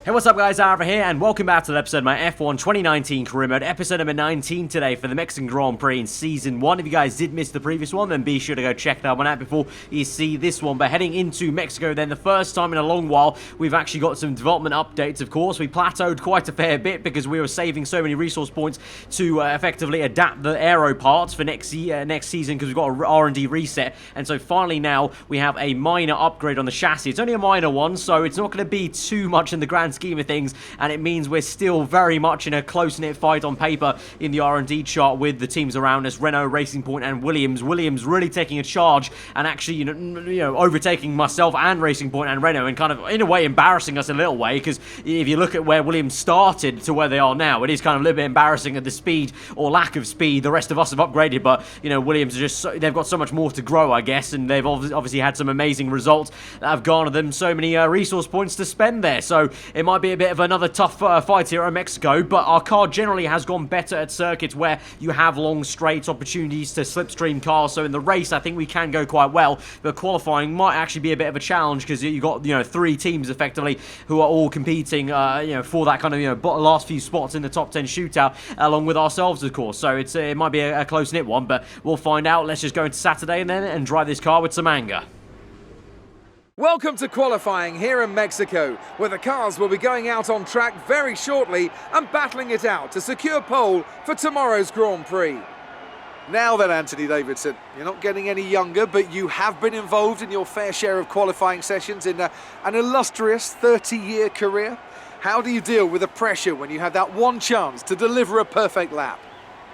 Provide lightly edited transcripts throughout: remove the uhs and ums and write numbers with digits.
Hey, what's up guys, Aarava here, and welcome back to the episode of my F1 2019 career mode, episode number 19 today for the Mexican Grand Prix in Season 1. If you guys did miss the previous one, then be sure to go check that one out before you see this one. But heading into Mexico then, the first time in a long while, we've actually got some development updates, of course. We plateaued quite a fair bit because we were saving so many resource points to effectively adapt the aero parts for next season because we've got a R&D reset. And so finally now, we have a minor upgrade on the chassis. It's only a minor one, so it's not going to be too much in the grand scheme of things, and it means we're still very much in a close-knit fight on paper in the R&D chart with the teams around us, Renault, Racing Point, and Williams. Williams really taking a charge and actually, you know, overtaking myself and Racing Point and Renault, and kind of in a way embarrassing us a little way, because if you look at where Williams started to where they are now, it is kind of a little bit embarrassing at the speed or lack of speed the rest of us have upgraded. But you know, Williams are just they've got so much more to grow, I guess, and they've obviously had some amazing results that have garnered them so many resource points to spend there. So it might be a bit of another tough fight here in Mexico, but our car generally has gone better at circuits where you have long straights, opportunities to slipstream cars. So in the race, I think we can go quite well, but qualifying might actually be a bit of a challenge because you've got, you know, three teams effectively who are all competing, you know, for that kind of, you know, last few spots in the top 10 shootout, along with ourselves, of course. So it might be a close-knit one, but we'll find out. Let's just go into Saturday and drive this car with some anger. Welcome to qualifying here in Mexico, where the cars will be going out on track very shortly and battling it out to secure pole for tomorrow's Grand Prix. Now then, Anthony Davidson, you're not getting any younger, but you have been involved in your fair share of qualifying sessions in an illustrious 30-year career. How do you deal with the pressure when you have that one chance to deliver a perfect lap?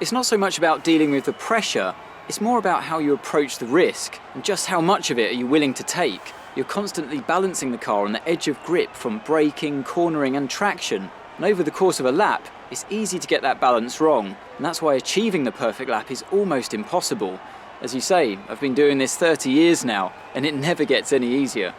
It's not so much about dealing with the pressure, it's more about how you approach the risk and just how much of it are you willing to take. You're constantly balancing the car on the edge of grip from braking, cornering and traction. And over the course of a lap, it's easy to get that balance wrong. And that's why achieving the perfect lap is almost impossible. As you say, I've been doing this 30 years now, and it never gets any easier.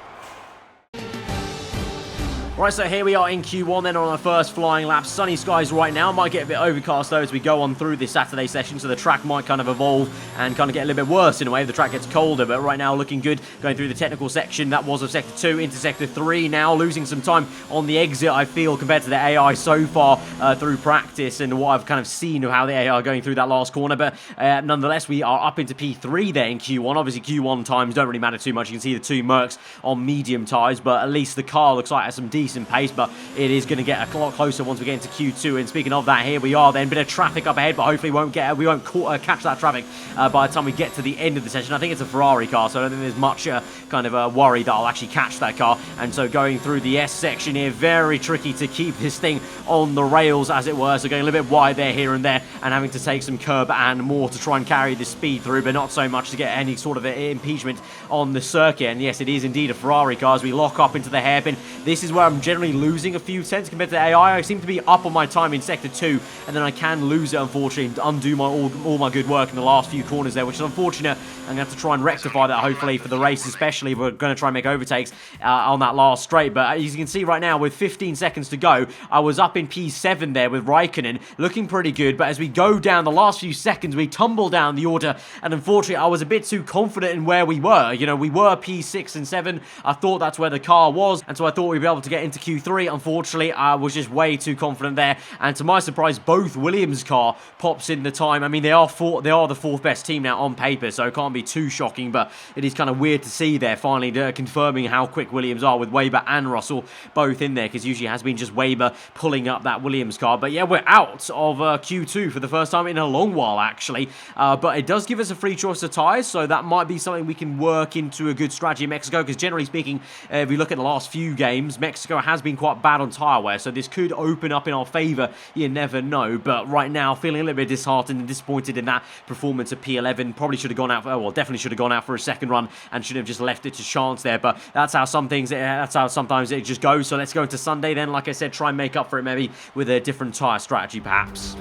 Right, so here we are in Q1 then on our first flying lap. Sunny skies right now. Might get a bit overcast though as we go on through this Saturday session, so the track might kind of evolve and kind of get a little bit worse in a way if the track gets colder. But right now looking good going through the technical section. That was of Sector 2 into Sector 3 now. Losing some time on the exit, I feel, compared to the AI so far through practice and what I've kind of seen of how the AI are going through that last corner. But nonetheless, we are up into P3 there in Q1. Obviously, Q1 times don't really matter too much. You can see the two Mercs on medium tyres, but at least the car looks like it has some decent pace, but it is going to get a lot closer once we get into Q2. And speaking of that, here we are then. Bit of traffic up ahead, but hopefully we won't catch that traffic by the time we get to the end of the session. I think it's a Ferrari car, so I don't think there's much kind of worry that I'll actually catch that car. And so going through the S section here, very tricky to keep this thing on the rails, as it were. So going a little bit wide there, here and there, and having to take some curb and more to try and carry the speed through, but not so much to get any sort of impeachment on the circuit. And yes, it is indeed a Ferrari car as we lock up into the hairpin. This is where I'm generally losing a few tenths compared to the AI. I seem to be up on my time in Sector 2, and then I can lose it, unfortunately, and undo all my good work in the last few corners there, which is unfortunate. I'm going to have to try and rectify that, hopefully, for the race, especially if we're going to try and make overtakes on that last straight. But as you can see right now, with 15 seconds to go, I was up in P7 there with Raikkonen, looking pretty good. But as we go down the last few seconds, we tumble down the order, and unfortunately, I was a bit too confident in where we were. You know, we were P6 and 7. I thought that's where the car was, and so I thought we'd be able to get into Q3. Unfortunately, I was just way too confident there, and to my surprise, both Williams' car pops in the time. I mean, they are the fourth best team now on paper, so it can't be too shocking, but it is kind of weird to see there finally confirming how quick Williams are with Weber and Russell both in there, because usually it has been just Weber pulling up that Williams car. But yeah, we're out of Q2 for the first time in a long while, actually, but it does give us a free choice of tyres, so that might be something we can work into a good strategy in Mexico, because generally speaking, if we look at the last few games, Mexico has been quite bad on tyre wear, so this could open up in our favour. You never know, but right now feeling a little bit disheartened and disappointed in that performance at P11. Probably should have gone out, well, definitely should have gone out for a second run and should have just left it to chance there, but that's how sometimes it just goes. So let's go into Sunday then, like I said, try and make up for it maybe with a different tyre strategy perhaps.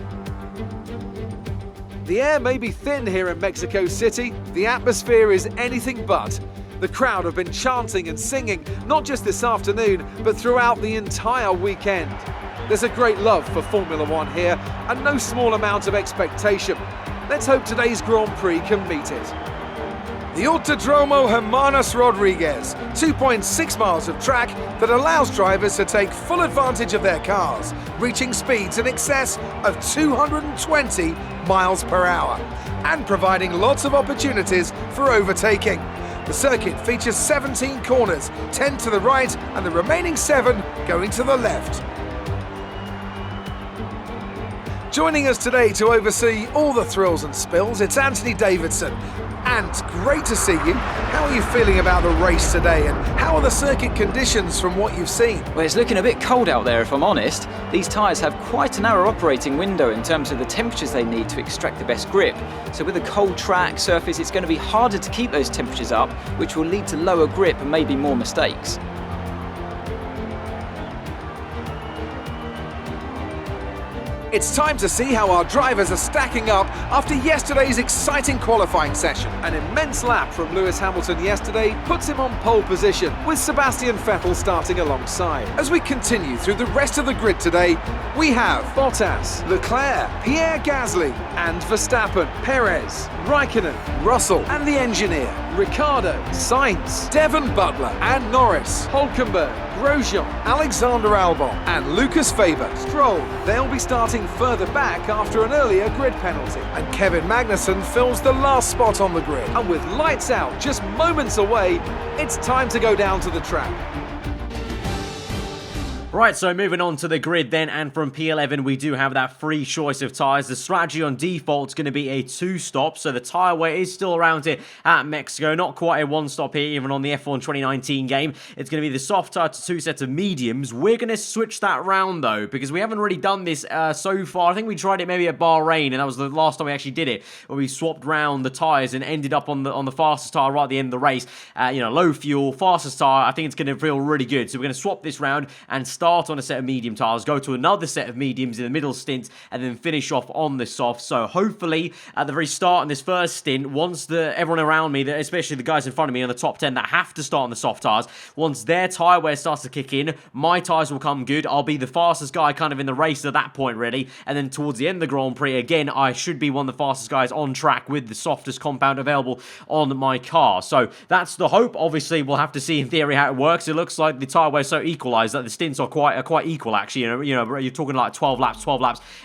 The air may be thin here in Mexico City, the atmosphere is anything but. The crowd have been chanting and singing, not just this afternoon, but throughout the entire weekend. There's a great love for Formula One here, and no small amount of expectation. Let's hope today's Grand Prix can meet it. The Autodromo Hermanos Rodriguez, 2.6 miles of track that allows drivers to take full advantage of their cars, reaching speeds in excess of 220 miles per hour, and providing lots of opportunities for overtaking. The circuit features 17 corners, 10 to the right and the remaining 7 going to the left. Joining us today to oversee all the thrills and spills, it's Anthony Davidson. And great to see you. How are you feeling about the race today, and how are the circuit conditions from what you've seen? Well, it's looking a bit cold out there, if I'm honest. These tyres have quite a narrow operating window in terms of the temperatures they need to extract the best grip. So with a cold track surface, it's going to be harder to keep those temperatures up, which will lead to lower grip and maybe more mistakes. It's time to see how our drivers are stacking up after yesterday's exciting qualifying session. An immense lap from Lewis Hamilton yesterday puts him on pole position, with Sebastian Vettel starting alongside. As we continue through the rest of the grid today, we have Bottas, Leclerc, Pierre Gasly and Verstappen, Perez, Raikkonen, Russell and the engineer, Ricciardo, Sainz, Devon Butler and Norris, Hülkenberg, Grosjean, Alexander Albon and Lucas Faber. Stroll, they'll be starting further back after an earlier grid penalty. And Kevin Magnussen fills the last spot on the grid. And with lights out just moments away, it's time to go down to the track. Right, so moving on to the grid then, and from P11 we do have that free choice of tyres. The strategy on default is going to be a 2-stop, so the tyre wear is still around here at Mexico. Not quite a 1-stop here, even on the F1 2019 game. It's going to be the soft tyre to 2 sets of mediums. We're going to switch that round though, because we haven't really done this so far. I think we tried it maybe at Bahrain, and that was the last time we actually did it, where we swapped round the tyres and ended up on the fastest tyre right at the end of the race. Low fuel, fastest tyre. I think it's going to feel really good. So we're going to swap this round and start on a set of medium tyres, go to another set of mediums in the middle stint, and then finish off on the soft. So hopefully at the very start in this first stint, once everyone around me, especially the guys in front of me on the top 10 that have to start on the soft tyres, once their tyre wear starts to kick in, my tyres will come good. I'll be the fastest guy kind of in the race at that point really, and then towards the end of the Grand Prix, again, I should be one of the fastest guys on track with the softest compound available on my car. So that's the hope. Obviously, we'll have to see in theory how it works. It looks like the tyre wear is so equalised that the stints are quite equal actually. You're talking like 12 laps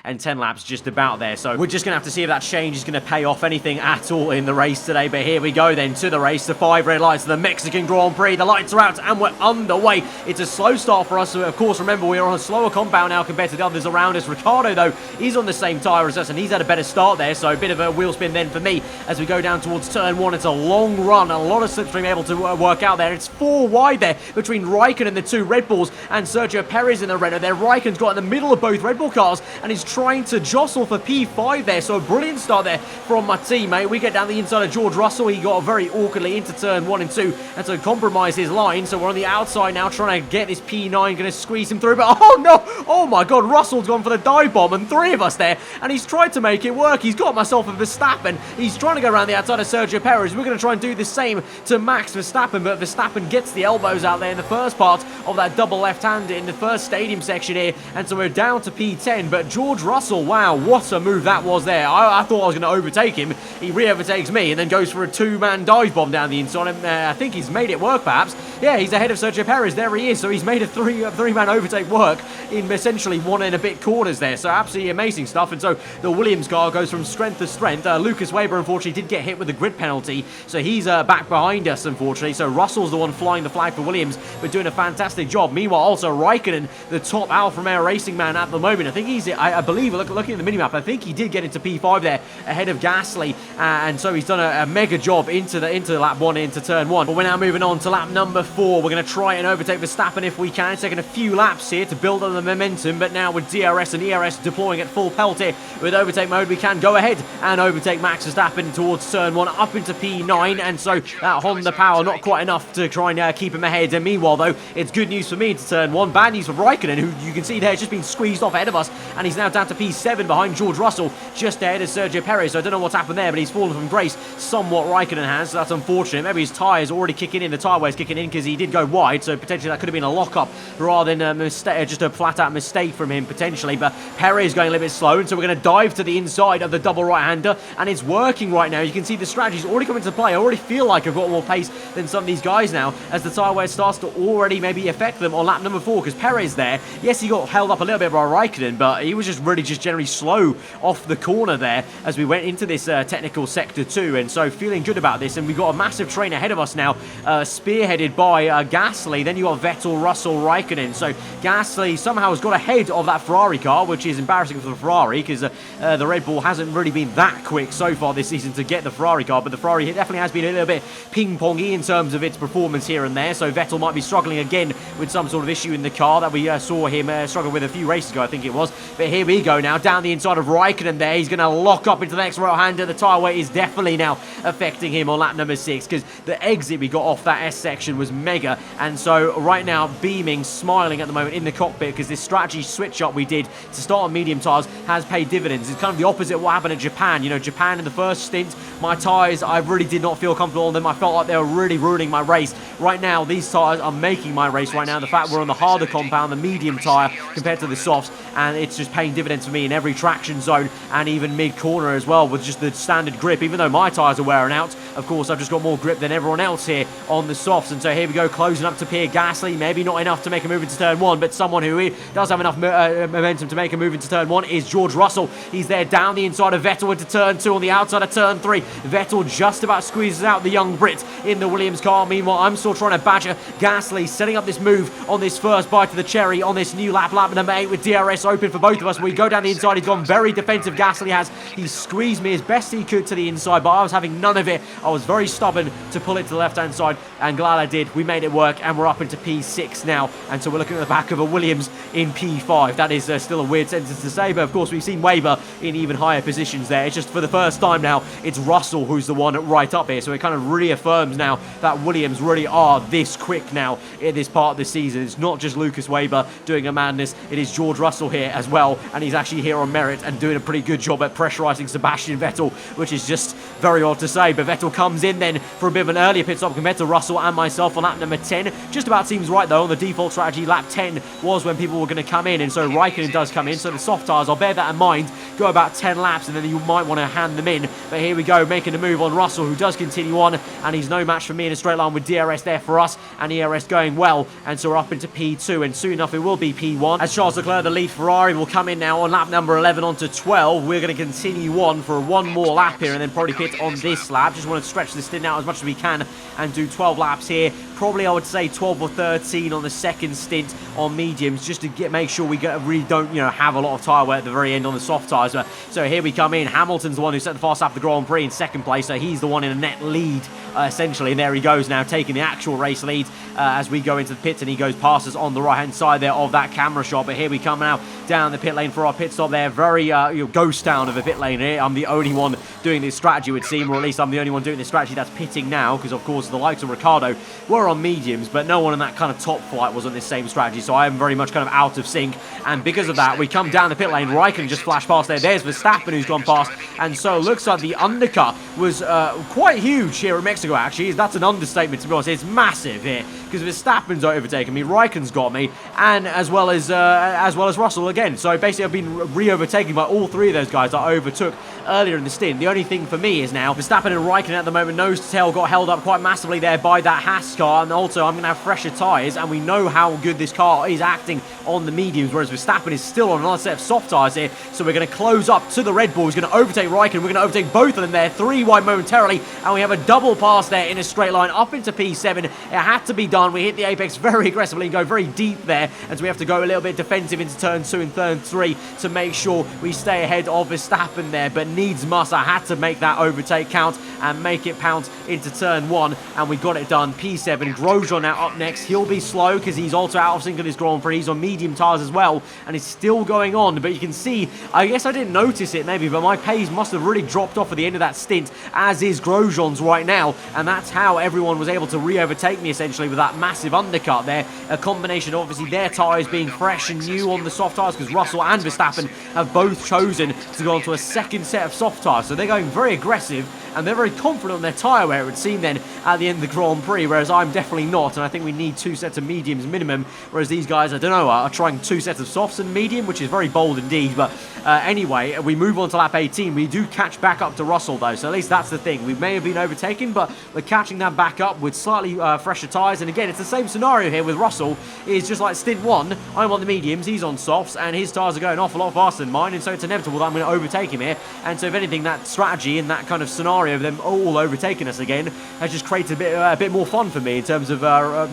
and 10 laps just about there. So we're just gonna have to see if that change is gonna pay off anything at all in the race today. But here we go then to the race. The 5 red lights of the Mexican Grand Prix. The lights are out and we're underway. It's a slow start for us. So of course, remember, we are on a slower compound now compared to the others around us. Ricciardo though, he's on the same tyre as us and he's had a better start there. So a bit of a wheel spin then for me as we go down towards turn 1. It's a long run, a lot of slipstream able to work out there. It's 4 wide there between Raikkonen and the 2 Red Bulls and Sergio Perez in the Renault there. Raikkonen's got in the middle of both Red Bull cars and is trying to jostle for P5 there. So a brilliant start there from my teammate. We get down the inside of George Russell. He got very awkwardly into turn 1 and 2 and so compromise his line. So we're on the outside now trying to get this P9, going to squeeze him through. But oh no, oh my god, Russell's gone for the dive bomb and 3 of us there and he's tried to make it work. He's got myself a Verstappen. He's trying to go around the outside of Sergio Perez. We're going to try and do the same to Max Verstappen, but Verstappen gets the elbows out there in the first part of that double left-hander in the first stadium section here, and so we're down to P10. But George Russell, wow, what a move that was there. I thought I was going to overtake him. He re-overtakes me and then goes for a 2-man dive bomb down the inside. I think he's made it work perhaps. Yeah, he's ahead of Sergio Perez. There he is. So he's made a three-man overtake work in essentially 1 and a bit corners there. So absolutely amazing stuff. And so the Williams car goes from strength to strength. Lucas Weber unfortunately did get hit with a grid penalty, so he's back behind us unfortunately. So Russell's the one flying the flag for Williams, but doing a fantastic job. Meanwhile, also Raikkonen, the top Alfa Romeo Racing man at the moment. I think he's, I believe, looking at the minimap, I think he did get into P5 there ahead of Gasly, and so he's done a mega job into lap 1, into turn 1. But we're now moving on to lap number 4. We're going to try and overtake Verstappen if we can. It's taking a few laps here to build on the momentum, but now with DRS and ERS deploying at full pelt here with overtake mode, we can go ahead and overtake Max Verstappen towards turn 1 up into P9, and so that Honda power not quite enough to try and keep him ahead. And meanwhile though, it's good news for me into turn 1, bad news for Raikkonen, who you can see there has just been squeezed off ahead of us, and he's now down to P7 behind George Russell, just ahead of Sergio Perez. So I don't know what's happened there, but he's fallen from grace somewhat, Raikkonen has, so that's unfortunate. Maybe his tyres already kicking in, the tyre wear's kicking in because he did go wide, so potentially that could have been a lock-up rather than just a flat flat-out mistake from him, potentially, but Perez going a little bit slow, and so we're going to dive to the inside of the double right-hander, and it's working right now. You can see the strategy's already come into play. I already feel like I've got more pace than some of these guys now, as the tyre wear starts to already maybe affect them on lap number 4, because Perez there, yes, he got held up a little bit by Raikkonen, but he was just really just generally slow off the corner there as we went into this technical sector 2, and so feeling good about this. And we've got a massive train ahead of us now, spearheaded by Gasly. Then you got Vettel, Russell, Raikkonen. So Gasly somehow has got ahead of that Ferrari car, which is embarrassing for the Ferrari, because the Red Bull hasn't really been that quick so far this season to get the Ferrari car, but the Ferrari definitely has been a little bit ping-pongy in terms of its performance here and there. So Vettel might be struggling again with some sort of issue in the car that we saw him struggle with a few races ago, I think it was. But here we go now, down the inside of Raikkonen there. He's going to lock up into the next right-hander. The tyre weight is definitely now affecting him on lap number 6, because the exit we got off that S section was mega. And so right now, beaming, smiling at the moment in the cockpit, because this strategy switch up we did to start on medium tyres has paid dividends. It's kind of the opposite of what happened at Japan. You know, Japan in the first stint, my tyres, I really did not feel comfortable on them. I felt like they were really ruining my race. Right now, these tyres are making my race right now. The fact we're on the harder compound, the medium tyre compared to the softs, and it's just paying dividends for me in every traction zone and even mid-corner as well, with just the standard grip. Even though my tyres are wearing out, of course, I've just got more grip than everyone else here on the softs. And so here we go, closing up to Pierre Gasly. Maybe not enough to make a move into turn 1, but someone who does have enough momentum to make a move into turn 1 is George Russell. He's there down the inside of Vettel into turn 2, on the outside of turn 3. Vettel just about squeezes out the young Brit in the Williams car. Meanwhile, I'm still trying to badger Gasly, setting up this move on this first bite of the cherry on this new lap number 8, with DRS open for both of us. We go down the inside. He's gone very defensive. Gasly has. He squeezed me as best he could to the inside, but I was having none of it. I was very stubborn to pull it to the left-hand side, and glad I did. We made it work, and we're up into P6 now, and so we're looking at the back of a Williams in P5. That is still a weird sentence to say, but of course we've seen Weber in even higher positions there. It's just for the first time now, it's Russell who's the one right up here, so it kind of reaffirms now that Williams really are this quick now in this part of the season. It's not just Lucas Weber doing a madness, it is George Russell here as well, and he's actually here on merit and doing a pretty good job at pressurising Sebastian Vettel, which is just very odd to say. But Vettel comes in then for a bit of an earlier pit stop compared to Russell and myself on lap number 10. Just about seems right though. On the default strategy, lap 10 was when people were going to come in, and so Raikkonen does come in. So the soft tyres, I'll bear that in mind, go about 10 laps and then you might want to hand them in. But here we go, making a move on Russell, who does continue on, and he's no match for me in a straight line with DRS there for us, and ERS going well, and so we're up into P2, and soon enough it will be P1 as Charles Leclerc, the lead Ferrari, will come in now on lap number 11 onto 12. We're going to continue on for one more lap here and then probably pit on this lap. Just want to stretch this stint out as much as we can and do 12 laps here. Probably I would say 12 or 13 on the second stint on mediums, just to make sure we really don't have a lot of tyre wear at the very end on the soft tyres. So here we come in. Hamilton's the one who set the fast lap of the Grand Prix in second place, so he's the one in a net lead essentially, and there he goes now, taking the actual race lead as we go into the pits, and he goes past us on the right hand side there of that camera shot. But here we come now down the pit lane for our pit stop there. Very ghost town of a pit lane here. I'm the only one doing this strategy, it would seem, or at least I'm the only one doing this strategy that's pitting now, because of course the likes of Ricciardo were on mediums, but no one in that kind of top flight was on this same strategy, so I am very much kind of out of sync. And because of that, we come down the pit lane. Raikkonen just flashed past there. There's Verstappen who's gone past, and so it looks like the undercut was quite huge here at Mexico. Actually, that's an understatement, to be honest. It's massive here, because Verstappen's overtaken me, Raikkonen's got me, and as well as Russell again. So basically I've been re-overtaken by all three of those guys that I overtook earlier in the stint. The only thing for me is now Verstappen and Raikkonen at the moment, nose to tail, got held up quite massively there by that Haas car, and also I'm going to have fresher tyres, and we know how good this car is acting on the mediums, whereas Verstappen is still on another set of soft tyres here. So we're going to close up to the Red Bull. He's going to overtake Raikkonen. We're going to overtake both of them there, 3 wide momentarily, and we have a double pass there in a straight line up into P7. It had to be done. We hit the apex very aggressively and go very deep there, and so we have to go a little bit defensive into turn 2 and turn 3 to make sure we stay ahead of Verstappen there, but needs must, I had to make that overtake count and make it pounce into turn 1, and we got it done. P7, Grosjean now up next. He'll be slow because he's also out of sync in his Grand Prix. He's on medium tyres as well, and it's still going on, but you can see, I guess I didn't notice it maybe, but my pace must have really dropped off at the end of that stint, as is Grosjean's right now, and that's how everyone was able to re-overtake me essentially with that massive undercut there. A combination of obviously their tyres being fresh and new on the soft tyres, because Russell and Verstappen have both chosen to go onto a second set of soft tyres, so they're going very aggressive, and they're very confident on their tyre wear, it would seem then, at the end of the Grand Prix, whereas I'm definitely not, and I think we need 2 sets of mediums minimum, whereas these guys, I don't know, are trying 2 sets of softs and medium, which is very bold indeed. But anyway, we move on to lap 18. We do catch back up to Russell though, so at least that's the thing. We may have been overtaken, but we're catching that back up with slightly fresher tyres, and again, it's the same scenario here with Russell. It's just like stint 1, I'm on the mediums, he's on softs, and his tyres are going off a lot faster than mine, and so it's inevitable that I'm going to overtake him here. And so if anything, that strategy and that kind of scenario of them all overtaking us again has just created a bit more fun for me in terms of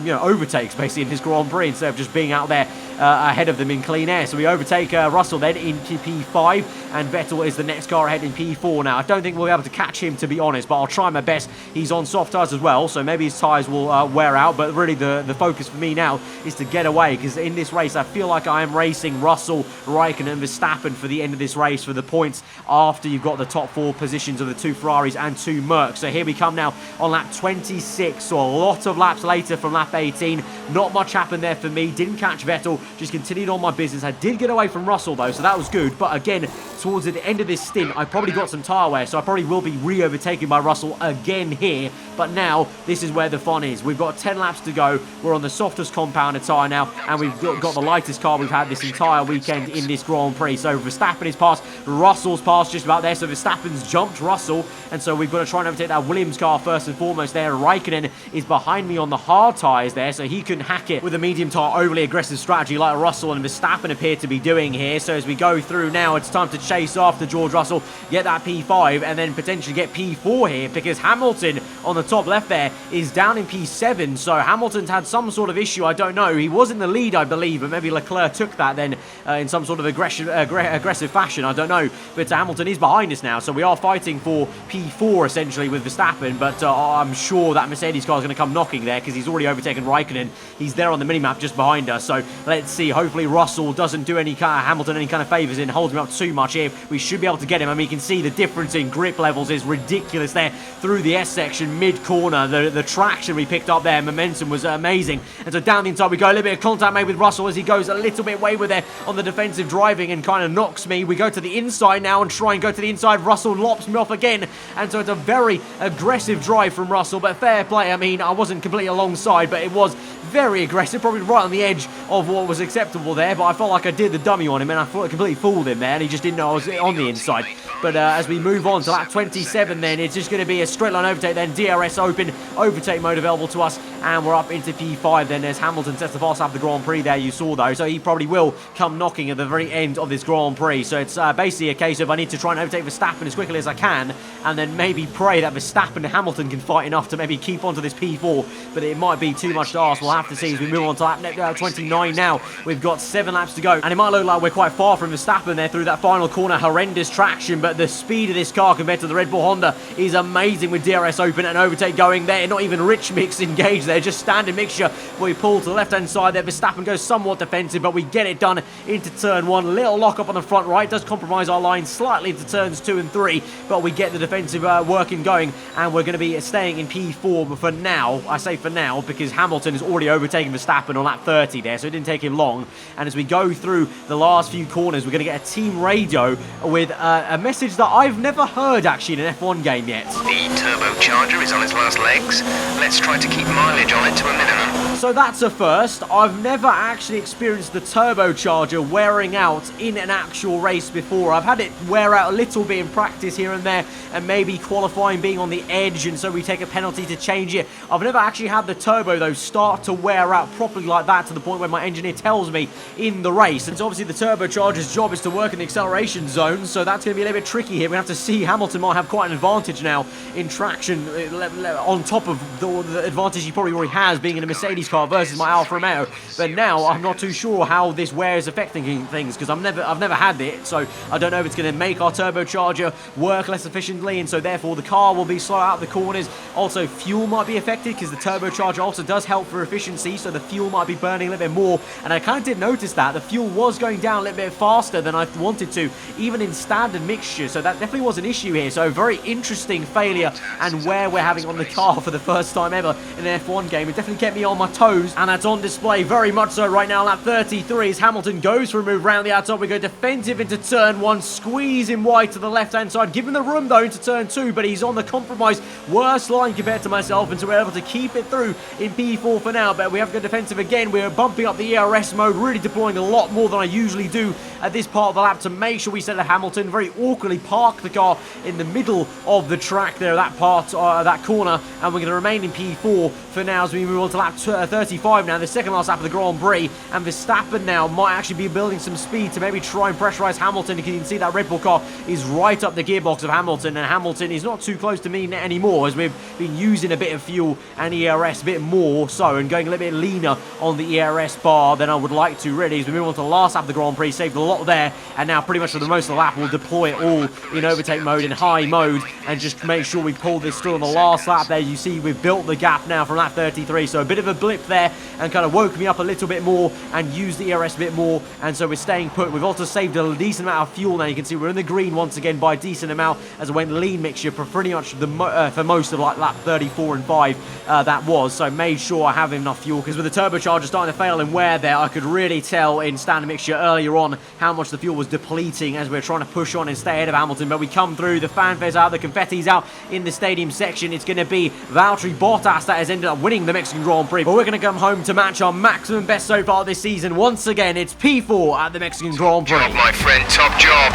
you know, overtakes basically in this Grand Prix, instead of just being out there ahead of them in clean air. So we overtake Russell then in P5, and Vettel is the next car ahead in P4 now. I don't think we'll be able to catch him, to be honest, but I'll try my best. He's on soft tyres as well, so maybe his tyres will wear out, but really the focus for me now is to get away, because in this race I feel like I am racing Russell, Raikkonen and Verstappen for the end of this race for the points after you've got the top 4 positions of the 2 Ferraris and 2 Mercs. So here we come now on lap 26, so a lot of laps later from lap 18. Not much happened there for me, didn't catch Vettel, just continued on my business. I did get away from Russell though, so that was good, but again, towards the end of this stint, I probably got some tyre wear, so I probably will be re-overtaken by Russell again here. But now, this is where the fun is. We've got 10 laps to go, we're on the softest compounded tyre now, and we've got the lightest car we've had this entire weekend in this Grand Prix. So Verstappen is past, Russell's past just about there, so Verstappen's jumped Russell, and so we've got to try and overtake that Williams car first and foremost there. Raikkonen is behind me on the hard tyres there, so he can hack it with a medium tyre overly aggressive strategy like Russell and Verstappen appear to be doing here. So as we go through now, it's time to chase after George Russell, get that P5, and then potentially get P4 here, because Hamilton on the top left there is down in P7, so Hamilton's had some sort of issue, I don't know. He was in the lead, I believe, but maybe Leclerc took that then in some sort of aggressive fashion, I don't know. But Hamilton is behind us now, so we are fighting for P4 essentially with Verstappen, but I'm sure that Mercedes car is going to come knocking there, because he's already overtaken Raikkonen. He's there on the minimap just behind us, so let's see. Hopefully Russell doesn't do Hamilton any kind of favours in holding him up too much here. We should be able to get him. I mean, you can see the difference in grip levels is ridiculous there through the S section, mid-corner. The traction we picked up there, momentum was amazing. And so down the inside we go, a little bit of contact made with Russell as he goes a little bit wayward there on the defensive driving and kind of knocks me. We go to the inside now and try and go to the inside. Russell lops me off again, and so it's a very aggressive drive from Russell, but fair play. I mean, I wasn't completely alongside, but it was very aggressive, probably right on the edge of what was acceptable there, but I felt like I did the dummy on him, and I thought I completely fooled him there, and he just didn't know I was on the inside. But as we move on to lap 27 then, it's just going to be a straight line overtake then, DRS open, overtake mode available to us, and we're up into P5 then as Hamilton sets the fast lap of the Grand Prix there, you saw though, so he probably will come knocking at the very end of this Grand Prix. So it's basically a case of I need to try and overtake Verstappen as quickly as I can, and then maybe pray that Verstappen and Hamilton can fight enough to maybe keep onto this P4, but it might be too much to ask. We'll have to see as we move on to lap 29 now. We've got 7 laps to go, and it might look like we're quite far from Verstappen there through that final corner. Horrendous traction, but the speed of this car compared to the Red Bull Honda is amazing with DRS open and overtake going there. Not even rich mix engaged there, just standard mixture. We pull to the left hand side there. Verstappen goes somewhat defensive, but we get it done into turn 1. Little lock up on the front right, does compromise our line slightly into turns 2 and 3, but we get the defensive working going, and we're going to be staying in P4. But for now, I say for now, because Hamilton has already overtaken Verstappen on lap 30 there, so it didn't take him long. And as we go through the last few corners, we're going to get a team radio with a message that I've never heard actually in an F1 game yet. The turbocharger is on its last legs. Let's try to keep mileage on it to a minimum. So that's a first. I've never actually experienced the turbocharger wearing out in an actual race before. I've had it wear out a little bit in practice here and there, and maybe qualifying being on the edge, and so we take a penalty to change it. I've never actually had the turbo though start to wear out properly like that to the point where my engineer tells me in the race. And so obviously the turbocharger's job is to work in the acceleration zone, so that's going to be a little bit tricky here. We have to see. Hamilton might have quite an advantage now in traction on top of the advantage he probably already has being in a Mercedes car versus my Alfa Romeo. But now I'm not too sure how this wear is affecting things, because I've never had it, so I don't know if it's going to make our turbocharger work less efficiently, and so therefore the car will be slow out the corners. Also fuel might be affected because the turbocharger also does help for efficiency, so the fuel might be burning a little bit more, and I kind of did notice that the fuel was going down a little bit faster than I wanted to, even in standard mixture, so that definitely was an issue here. So very interesting failure and wear we're having on the car for the first time ever in an F1 game. It definitely kept me on my toes, and that's on display very much so right now. Lap 33 as Hamilton goes for a move round the outside. We go defensive into turn 1, squeezing wide to the left-hand side, give him the room though into turn 2, but he's on the compromise worst line compared to myself, and so we're able to keep it through in P4 for now. But we have to go defensive again. We're bumping up the ERS mode, really deploying a lot more than I usually do at this part of the lap to make sure we set a Hamilton. Very awkwardly park the car in the middle of the track there, that part, that corner, and we're going to remain in P4 for now as we move on to lap 35 now, the second last lap of the Grand Prix, and Verstappen now might actually be building some speed to maybe try and pressurize Hamilton, because you can see that Red Bull car is right up the gearbox of Hamilton, and Hamilton is not too close to me anymore as we've been using a bit of fuel and ERS, a bit more so, and going a little bit leaner on the ERS bar than I would like to really. As we move on to the last lap of the Grand Prix, saved a lot there, and now pretty much for the most of the lap we'll deploy it all in overtake mode, in high mode, and just make sure we pull this through on the last lap there. You see we've built the gap now from lap 33, so a bit of a blip there and kind of woke me up a little bit more and used the ERS a bit more, and so we're staying put. We've also saved a decent amount of fuel now. You can see we're in the green once again by a decent amount as I went lean mixture for pretty much for most of like lap 34 and 5 that was, so made sure I have enough fuel, because with the turbocharger starting to fail in wear there, I could really tell in standard mixture earlier on how much the fuel was depleting as we're trying to push on and stay ahead of Hamilton. But we come through, the fanfare's out, the confetti's out in the stadium section. It's going to be Valtteri Bottas that has ended up winning the Mexican Grand Prix, but we're going to come home to match our maximum best so far this season. Once again, it's P4 at the Mexican Grand Prix. Top job, my friend, top job.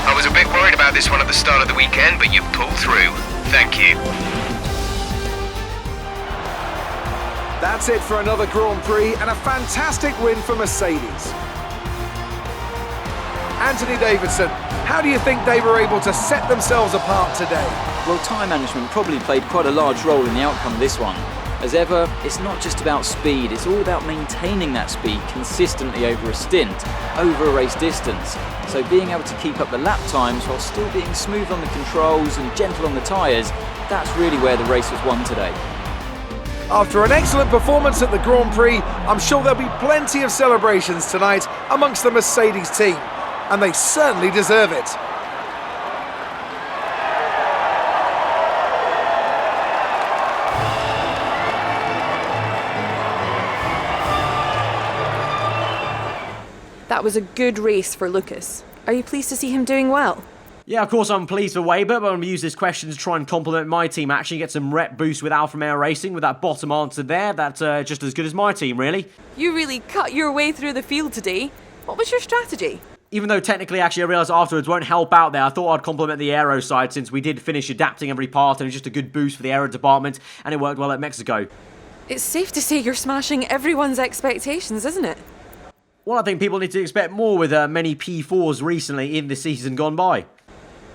I was a bit worried about this one at the start of the weekend, but you pulled through. Thank you. That's it for another Grand Prix and a fantastic win for Mercedes. Anthony Davidson, how do you think they were able to set themselves apart today? Well, time management probably played quite a large role in the outcome of this one. As ever, it's not just about speed, it's all about maintaining that speed consistently over a stint, over a race distance. So being able to keep up the lap times while still being smooth on the controls and gentle on the tyres, that's really where the race was won today. After an excellent performance at the Grand Prix, I'm sure there'll be plenty of celebrations tonight amongst the Mercedes team, and they certainly deserve it. That was a good race for Lucas. Are you pleased to see him doing well? Yeah, of course I'm pleased for Weber, but I'm going to use this question to try and compliment my team, actually get some rep boost with Alfa Romeo Racing. With that bottom answer there, that's just as good as my team, really. You really cut your way through the field today. What was your strategy? Even though technically, actually, I realised afterwards won't help out there, I thought I'd compliment the aero side, since we did finish adapting every part, and it's just a good boost for the aero department, and it worked well at Mexico. It's safe to say you're smashing everyone's expectations, isn't it? Well, I think people need to expect more with many P4s recently in the season gone by.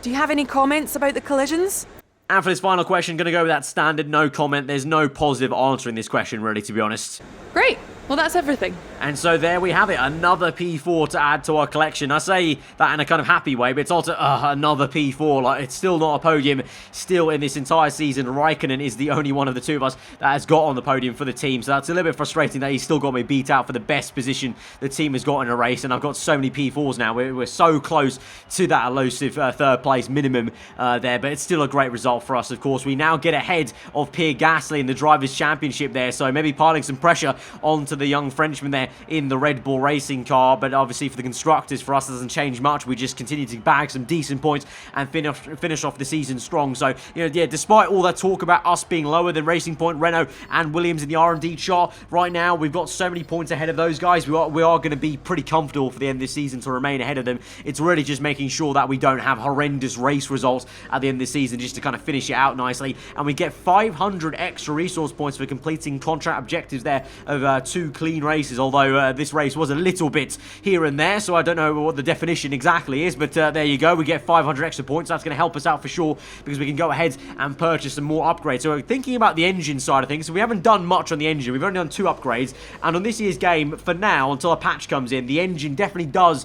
Do you have any comments about the collisions? And for this final question, going to go with that standard no comment. There's no positive answer in this question, really, to be honest. Great. Well, that's everything. And so there we have it, another P4 to add to our collection. I say that in a kind of happy way, but it's also another P4. Like, it's still not a podium. Still, in this entire season, Raikkonen is the only one of the two of us that has got on the podium for the team. So that's a little bit frustrating that he's still got me beat out for the best position the team has got in a race. And I've got so many P4s now. We're so close to that elusive third place minimum there. But it's still a great result for us, of course. We now get ahead of Pierre Gasly in the Drivers' Championship there. So maybe piling some pressure onto the young Frenchman there in the Red Bull Racing car. But obviously for the constructors, for us, it doesn't change much. We just continue to bag some decent points and finish off the season strong. So, you know, yeah, despite all that talk about us being lower than Racing Point, Renault and Williams in the R&D chart, right now we've got so many points ahead of those guys. We are going to be pretty comfortable for the end of this season to remain ahead of them. It's really just making sure that we don't have horrendous race results at the end of the season, just to kind of finish it out nicely. And we get 500 extra resource points for completing contract objectives there of 2 clean races, although this race was a little bit here and there, so I don't know what the definition exactly is, but there you go. We get 500 extra points. That's going to help us out for sure, because we can go ahead and purchase some more upgrades. So thinking about the engine side of things, so we haven't done much on the engine. We've only done 2 upgrades, and on this year's game, for now, until a patch comes in, the engine definitely does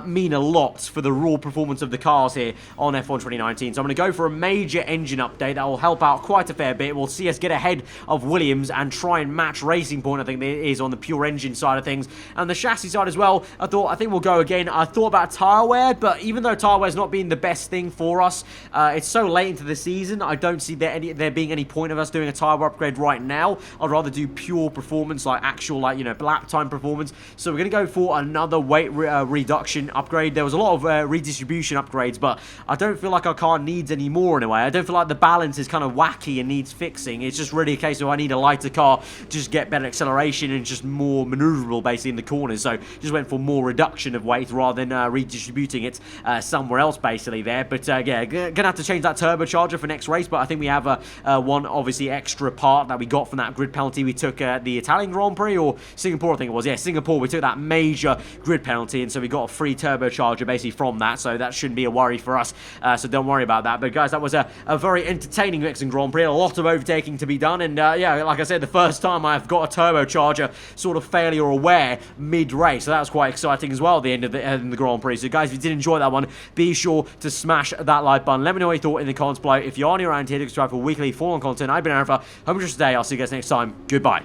mean a lot for the raw performance of the cars here on F1 2019. So I'm going to go for a major engine update that will help out quite a fair bit. We'll see us get ahead of Williams and try and match Racing Point, I think it is, on the pure engine side of things. And the chassis side as well, I think we'll go again. I thought about tyre wear, but even though tyre wear's not been the best thing for us, it's so late into the season, I don't see there being any point of us doing a tyre wear upgrade right now. I'd rather do pure performance, like actual, like, you know, lap time performance. So we're going to go for another weight reduction upgrade. There was a lot of redistribution upgrades, but I don't feel like our car needs any more in a way. I don't feel like the balance is kind of wacky and needs fixing. It's just really a case of I need a lighter car, just get better acceleration and just more maneuverable basically in the corners. So just went for more reduction of weight rather than redistributing it somewhere else basically there. But yeah, gonna have to change that turbocharger for next race, but I think we have one obviously extra part that we got from that grid penalty we took at the Italian Grand Prix, or Singapore I think it was. Yeah, Singapore, we took that major grid penalty, and so we got a free turbocharger basically from that, so that shouldn't be a worry for us, so don't worry about that. But guys, that was a very entertaining Mexican Grand Prix, a lot of overtaking to be done, and yeah, like I said, the first time I've got a turbocharger sort of failure aware mid-race, so that was quite exciting as well at the end of the Grand Prix. So guys, if you did enjoy that one, be sure to smash that like button. Let me know what you thought in the comments below. If you are new around here, subscribe for weekly full-on content. I've been Alfa. Hope you enjoyed today. I'll see you guys next time. Goodbye.